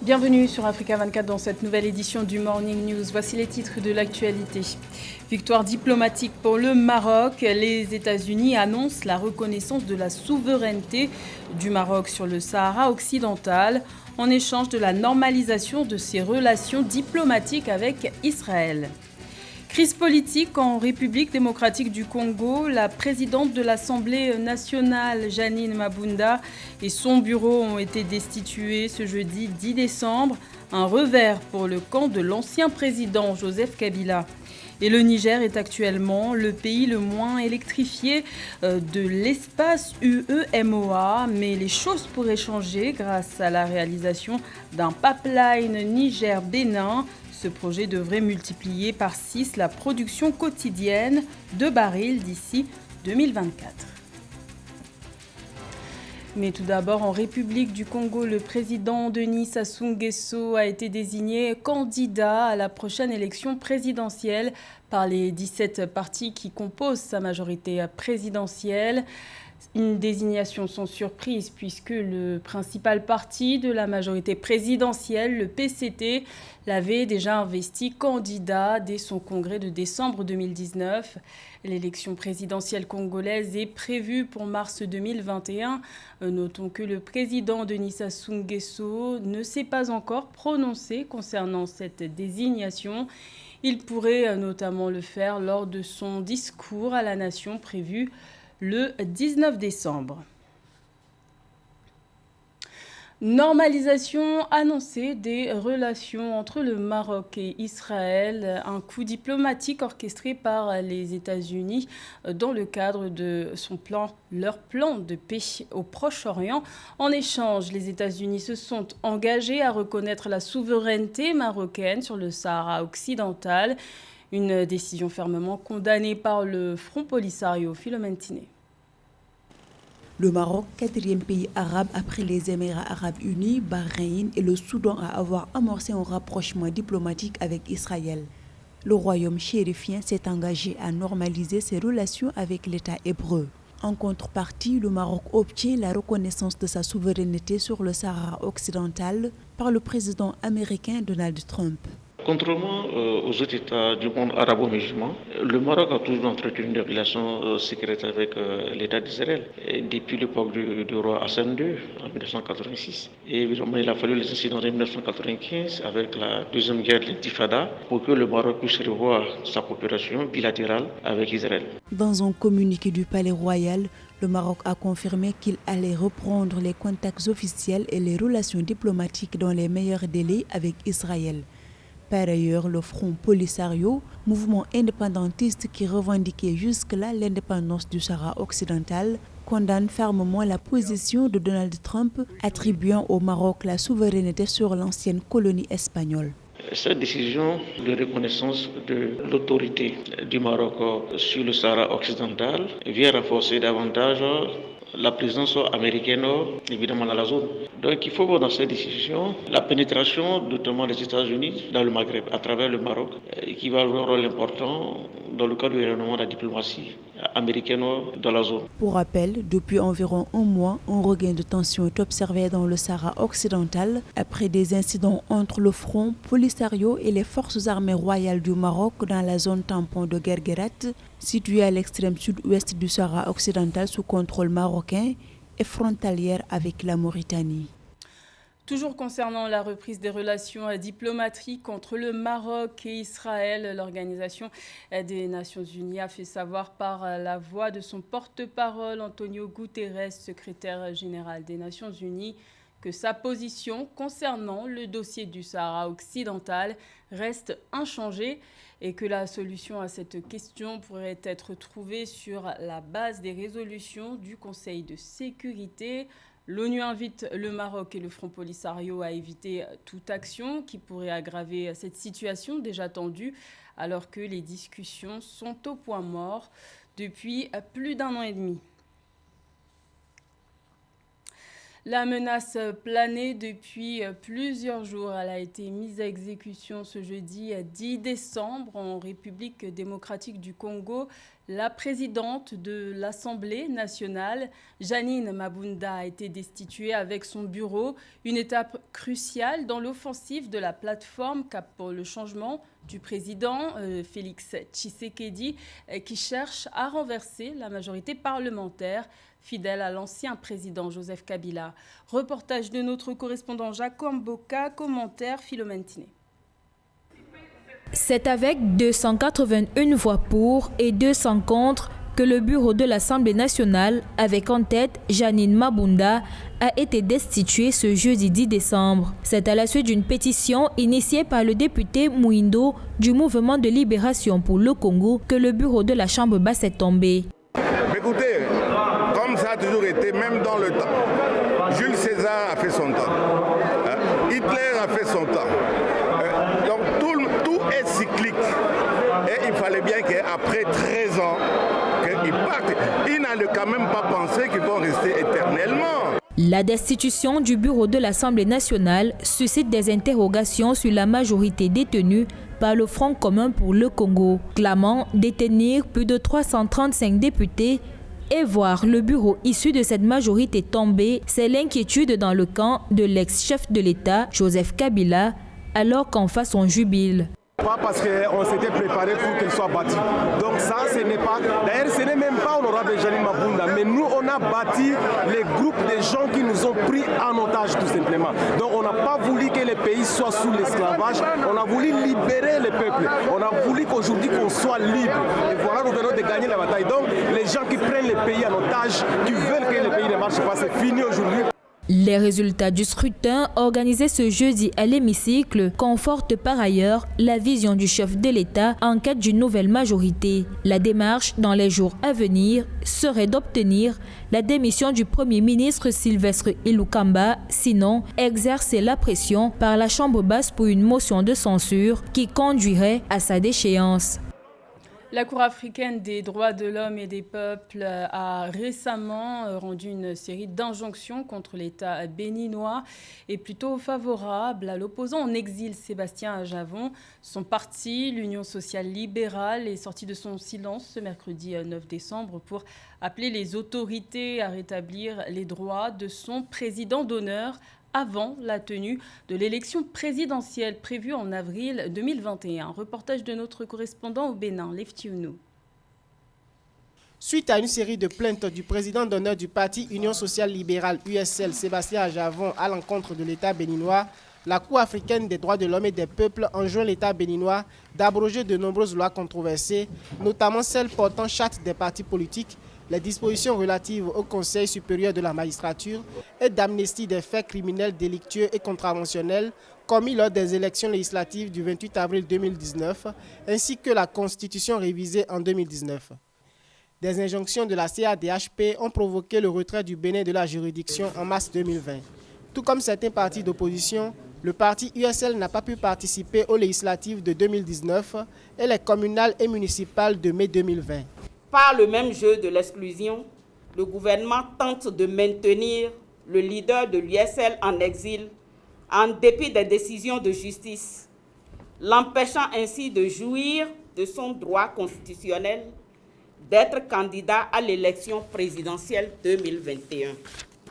Bienvenue sur Africa 24 dans cette nouvelle édition du Morning News. Voici les titres de l'actualité. Victoire diplomatique pour le Maroc. Les États-Unis annoncent la reconnaissance de la souveraineté du Maroc sur le Sahara occidental en échange de la normalisation de ses relations diplomatiques avec Israël. Crise politique en République démocratique du Congo. La présidente de l'Assemblée nationale, Janine Mabunda, et son bureau ont été destitués ce jeudi 10 décembre. Un revers pour le camp de l'ancien président Joseph Kabila. Et le Niger est actuellement le pays le moins électrifié de l'espace UEMOA. Mais les choses pourraient changer grâce à la réalisation d'un pipeline Niger-Bénin. Ce projet devrait multiplier par 6 la production quotidienne de barils d'ici 2024. Mais tout d'abord, en République du Congo, le président Denis Sassou Nguesso a été désigné candidat à la prochaine élection présidentielle par les 17 partis qui composent sa majorité présidentielle. Une désignation sans surprise puisque le principal parti de la majorité présidentielle, le PCT, l'avait déjà investi candidat dès son congrès de décembre 2019. L'élection présidentielle congolaise est prévue pour mars 2021. Notons que le président Denis Sassou Nguesso ne s'est pas encore prononcé concernant cette désignation. Il pourrait notamment le faire lors de son discours à la nation prévu le 19 décembre. Normalisation annoncée des relations entre le Maroc et Israël, un coup diplomatique orchestré par les États-Unis dans le cadre de leur plan de paix au Proche-Orient. En échange, les États-Unis se sont engagés à reconnaître la souveraineté marocaine sur le Sahara occidental, une décision fermement condamnée par le Front Polisario Filomentine. Le Maroc, quatrième pays arabe après les Émirats arabes unis, Bahreïn et le Soudan à avoir amorcé un rapprochement diplomatique avec Israël. Le royaume chérifien s'est engagé à normaliser ses relations avec l'État hébreu. En contrepartie, le Maroc obtient la reconnaissance de sa souveraineté sur le Sahara occidental par le président américain Donald Trump. Contrairement aux autres États du monde arabo-musulman, le Maroc a toujours entretenu des relations secrètes avec l'État d'Israël depuis l'époque du roi Hassan II en 1986. Et évidemment, il a fallu les incidents de 1995 avec la deuxième guerre de l'Intifada pour que le Maroc puisse revoir sa coopération bilatérale avec Israël. Dans un communiqué du Palais Royal, le Maroc a confirmé qu'il allait reprendre les contacts officiels et les relations diplomatiques dans les meilleurs délais avec Israël. Par ailleurs, le Front Polisario, mouvement indépendantiste qui revendiquait jusque-là l'indépendance du Sahara occidental, condamne fermement la position de Donald Trump, attribuant au Maroc la souveraineté sur l'ancienne colonie espagnole. Cette décision de reconnaissance de l'autorité du Maroc sur le Sahara occidental vient renforcer davantage la présence américaine, évidemment, dans la zone. Donc il faut voir dans cette décision la pénétration, notamment des États-Unis, dans le Maghreb, à travers le Maroc, qui va avoir un rôle important dans le cadre du rayonnement de la diplomatie américaine dans la zone. Pour rappel, depuis environ un mois, un regain de tension est observé dans le Sahara occidental après des incidents entre le Front Polisario et les forces armées royales du Maroc dans la zone tampon de Guerguerat, située à l'extrême sud-ouest du Sahara occidental sous contrôle marocain et frontalière avec la Mauritanie. Toujours concernant la reprise des relations diplomatiques entre le Maroc et Israël, l'Organisation des Nations Unies a fait savoir par la voix de son porte-parole Antonio Guterres, secrétaire général des Nations Unies, que sa position concernant le dossier du Sahara occidental reste inchangée et que la solution à cette question pourrait être trouvée sur la base des résolutions du Conseil de sécurité. L'ONU invite le Maroc et le Front Polisario à éviter toute action qui pourrait aggraver cette situation déjà tendue alors que les discussions sont au point mort depuis plus d'un an et demi. La menace planait depuis plusieurs jours. Elle a été mise à exécution ce jeudi 10 décembre en République démocratique du Congo. La présidente de l'Assemblée nationale, Janine Mabunda, a été destituée avec son bureau. Une étape cruciale dans l'offensive de la plateforme Cap pour le changement du président Félix Tshisekedi qui cherche à renverser la majorité parlementaire fidèle à l'ancien président Joseph Kabila. Reportage de notre correspondant Jacob Boka, commentaire Philomène Tiné. C'est avec 281 voix pour et 200 contre que le bureau de l'Assemblée nationale, avec en tête Janine Mabunda, a été destitué ce jeudi 10 décembre. C'est à la suite d'une pétition initiée par le député Mouindo du Mouvement de libération pour le Congo que le bureau de la Chambre basse est tombé. Écoutez, comme ça a toujours été, même dans le temps, Jules César a fait son temps, Hitler a fait son temps. Donc tout est cyclique. Et il fallait bien qu'après 13 ans, qu'ils partent. Ils n'allaient quand même pas penser qu'ils vont rester éternellement. La destitution du bureau de l'Assemblée nationale suscite des interrogations sur la majorité détenue par le Front commun pour le Congo, clamant détenir plus de 335 députés et voir le bureau issu de cette majorité tomber. C'est l'inquiétude dans le camp de l'ex-chef de l'État, Joseph Kabila, alors qu'en face on jubile. Pas parce qu'on s'était préparé pour qu'elle soit bâtie. Donc ça, ce n'est pas... D'ailleurs, ce n'est même pas honorable Janine Mabunda, mais nous, on a bâti les groupes de gens qui nous ont pris en otage, tout simplement. Donc on n'a pas voulu que les pays soient sous l'esclavage, on a voulu libérer les peuples. On a voulu qu'aujourd'hui, qu'on soit libre. Et voilà, nous venons de gagner la bataille. Donc les gens qui prennent les pays en otage, qui veulent que les pays ne marchent pas, c'est fini aujourd'hui. Les résultats du scrutin organisé ce jeudi à l'hémicycle confortent par ailleurs la vision du chef de l'État en quête d'une nouvelle majorité. La démarche dans les jours à venir serait d'obtenir la démission du Premier ministre Sylvestre Ilukamba, sinon exercer la pression par la Chambre basse pour une motion de censure qui conduirait à sa déchéance. La Cour africaine des droits de l'homme et des peuples a récemment rendu une série d'injonctions contre l'État béninois et plutôt favorable à l'opposant en exil Sébastien Ajavon. Son parti, l'Union sociale libérale, est sorti de son silence ce mercredi 9 décembre pour appeler les autorités à rétablir les droits de son président d'honneur avant la tenue de l'élection présidentielle prévue en avril 2021. Reportage de notre correspondant au Bénin, Leftiounou. Suite à une série de plaintes du président d'honneur du parti Union sociale libérale USL, Sébastien Ajavon, à l'encontre de l'État béninois, la Cour africaine des droits de l'homme et des peuples enjoint l'État béninois d'abroger de nombreuses lois controversées, notamment celles portant charte des partis politiques, les dispositions relatives au Conseil supérieur de la magistrature et d'amnistie des faits criminels délictueux et contraventionnels commis lors des élections législatives du 28 avril 2019, ainsi que la Constitution révisée en 2019. Des injonctions de la CADHP ont provoqué le retrait du Bénin de la juridiction en mars 2020. Tout comme certains partis d'opposition, le parti USL n'a pas pu participer aux législatives de 2019 et les communales et municipales de mai 2020. Par le même jeu de l'exclusion, le gouvernement tente de maintenir le leader de l'USL en exil en dépit des décisions de justice, l'empêchant ainsi de jouir de son droit constitutionnel d'être candidat à l'élection présidentielle 2021.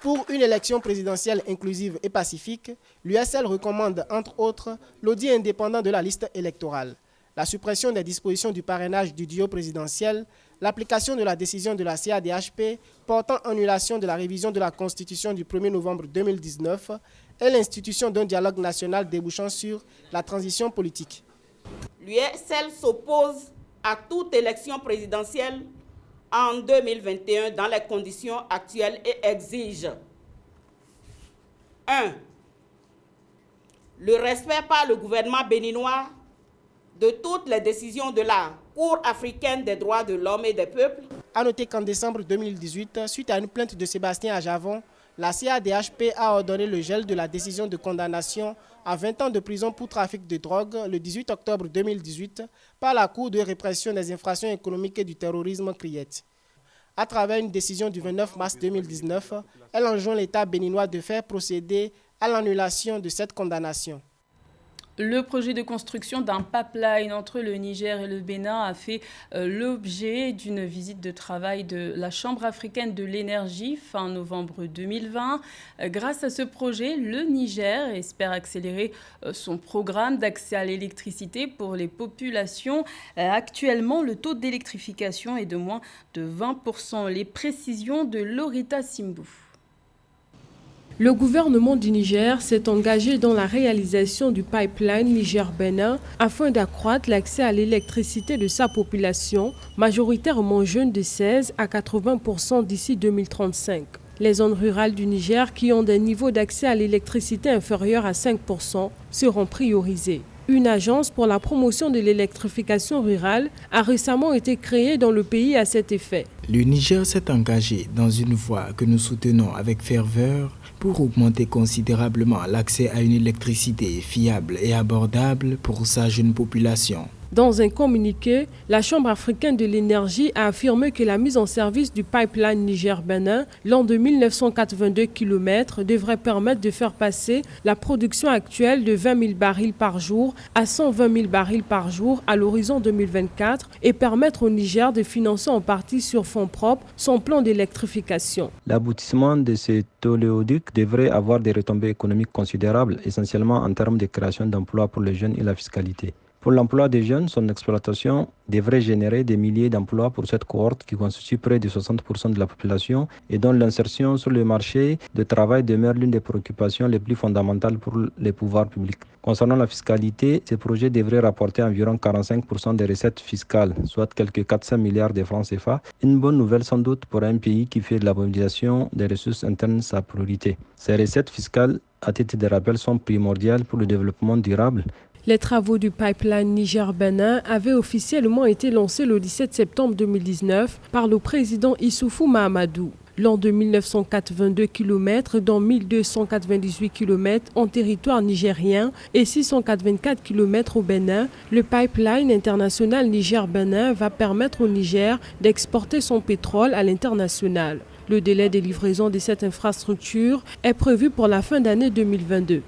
Pour une élection présidentielle inclusive et pacifique, l'USL recommande entre autres l'audit indépendant de la liste électorale, la suppression des dispositions du parrainage du duo présidentiel, l'application de la décision de la CADHP portant annulation de la révision de la Constitution du 1er novembre 2019 et l'institution d'un dialogue national débouchant sur la transition politique. L'USL s'oppose à toute élection présidentielle en 2021 dans les conditions actuelles et exige 1. Le respect par le gouvernement béninois de toutes les décisions de la Cour africaine des droits de l'homme et des peuples. A noter qu'en décembre 2018, suite à une plainte de Sébastien Ajavon, la CADHP a ordonné le gel de la décision de condamnation à 20 ans de prison pour trafic de drogue le 18 octobre 2018 par la Cour de répression des infractions économiques et du terrorisme CRIET. À travers une décision du 29 mars 2019, elle enjoint l'État béninois de faire procéder à l'annulation de cette condamnation. Le projet de construction d'un pipeline entre le Niger et le Bénin a fait l'objet d'une visite de travail de la Chambre africaine de l'énergie fin novembre 2020. Grâce à ce projet, le Niger espère accélérer son programme d'accès à l'électricité pour les populations. Actuellement, le taux d'électrification est de moins de 20%. Les précisions de Lorita Simbou. Le gouvernement du Niger s'est engagé dans la réalisation du pipeline Niger-Bénin afin d'accroître l'accès à l'électricité de sa population, majoritairement jeune de 16 à 80% d'ici 2035. Les zones rurales du Niger qui ont des niveaux d'accès à l'électricité inférieurs à 5% seront priorisées. Une agence pour la promotion de l'électrification rurale a récemment été créée dans le pays à cet effet. Le Niger s'est engagé dans une voie que nous soutenons avec ferveur pour augmenter considérablement l'accès à une électricité fiable et abordable pour sa jeune population. Dans un communiqué, la Chambre africaine de l'énergie a affirmé que la mise en service du pipeline Niger-Bénin, long de 1982 km, devrait permettre de faire passer la production actuelle de 20 000 barils par jour à 120 000 barils par jour à l'horizon 2024 et permettre au Niger de financer en partie sur fonds propres son plan d'électrification. L'aboutissement de cet oléoduc devrait avoir des retombées économiques considérables, essentiellement en termes de création d'emplois pour les jeunes et la fiscalité. Pour l'emploi des jeunes, son exploitation devrait générer des milliers d'emplois pour cette cohorte qui constitue près de 60% de la population et dont l'insertion sur le marché de travail demeure l'une des préoccupations les plus fondamentales pour les pouvoirs publics. Concernant la fiscalité, ces projets devraient rapporter environ 45% des recettes fiscales, soit quelques 400 milliards de francs CFA. Une bonne nouvelle sans doute pour un pays qui fait de la mobilisation des ressources internes sa priorité. Ces recettes fiscales, à titre de rappel, sont primordiales pour le développement durable. Les travaux du pipeline Niger-Bénin avaient officiellement été lancés le 17 septembre 2019 par le président Issoufou Mahamadou. Long de 1982 km, dont 1298 km en territoire nigérien et 684 km au Bénin, le pipeline international Niger-Bénin va permettre au Niger d'exporter son pétrole à l'international. Le délai de livraison de cette infrastructure est prévu pour la fin d'année 2022.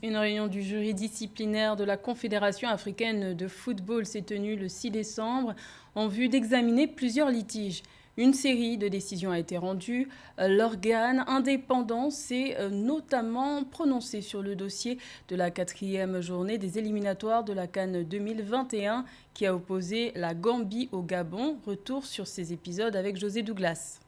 Une réunion du jury disciplinaire de la Confédération africaine de football s'est tenue le 6 décembre en vue d'examiner plusieurs litiges. Une série de décisions a été rendue. L'organe indépendant s'est notamment prononcé sur le dossier de la 4e journée des éliminatoires de la CAN 2021 qui a opposé la Gambie au Gabon. Retour sur ces épisodes avec José Douglas.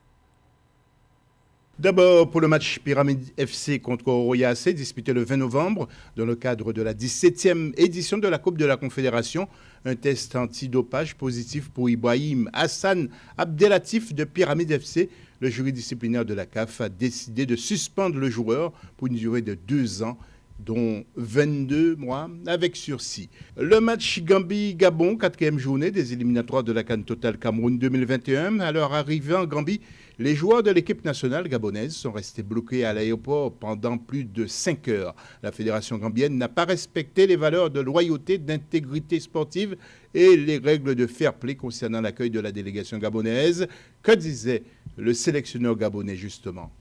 D'abord, pour le match Pyramide FC contre Oroya AC, disputé le 20 novembre, dans le cadre de la 17e édition de la Coupe de la Confédération, un test antidopage positif pour Ibrahim Hassan Abdelatif de Pyramide FC. Le jury disciplinaire de la CAF a décidé de suspendre le joueur pour une durée de 2 ans, dont 22 mois avec sursis. Le match Gambie-Gabon, 4e journée des éliminatoires de la CAN Total Cameroun 2021. À leur arrivée en Gambie, les joueurs de l'équipe nationale gabonaise sont restés bloqués à l'aéroport pendant plus de 5 heures. La fédération gambienne n'a pas respecté les valeurs de loyauté, d'intégrité sportive et les règles de fair play concernant l'accueil de la délégation gabonaise. Que disait le sélectionneur gabonais justement?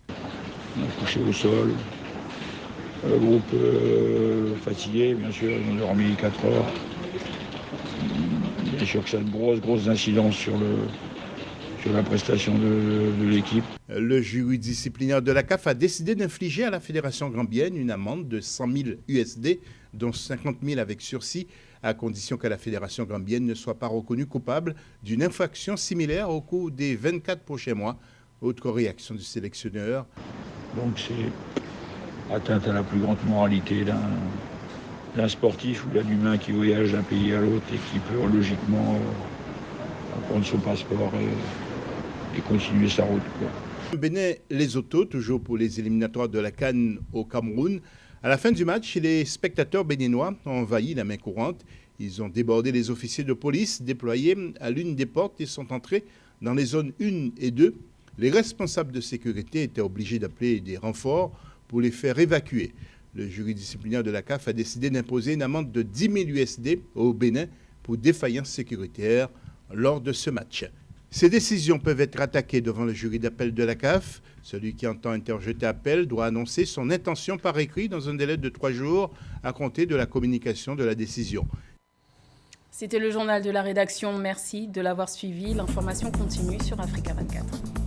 On a couché au sol. Le groupe fatigué, bien sûr, ils ont dormi 4 heures. Bien sûr que ça a de grosses incidences sur la prestation de l'équipe. Le jury disciplinaire de la CAF a décidé d'infliger à la fédération gambienne une amende de 100 000 USD, dont 50 000 avec sursis, à condition que la fédération gambienne ne soit pas reconnue coupable d'une infraction similaire au cours des 24 prochains mois. Autre réaction du sélectionneur. Donc c'est atteinte à la plus grande moralité d'un sportif ou d'un humain qui voyage d'un pays à l'autre et qui peut logiquement prendre son passeport et continuer sa route. Bénin Lesotho, toujours pour les éliminatoires de la CAN au Cameroun. À la fin du match, les spectateurs béninois ont envahi la main courante. Ils ont débordé les officiers de police déployés à l'une des portes et sont entrés dans les zones 1 et 2. Les responsables de sécurité étaient obligés d'appeler des renforts pour les faire évacuer. Le jury disciplinaire de la CAF a décidé d'imposer une amende de 10 000 USD au Bénin pour défaillance sécuritaire lors de ce match. Ces décisions peuvent être attaquées devant le jury d'appel de la CAF. Celui qui entend interjeter appel doit annoncer son intention par écrit dans un délai de 3 jours à compter de la communication de la décision. C'était le journal de la rédaction. Merci de l'avoir suivi. L'information continue sur Africa 24.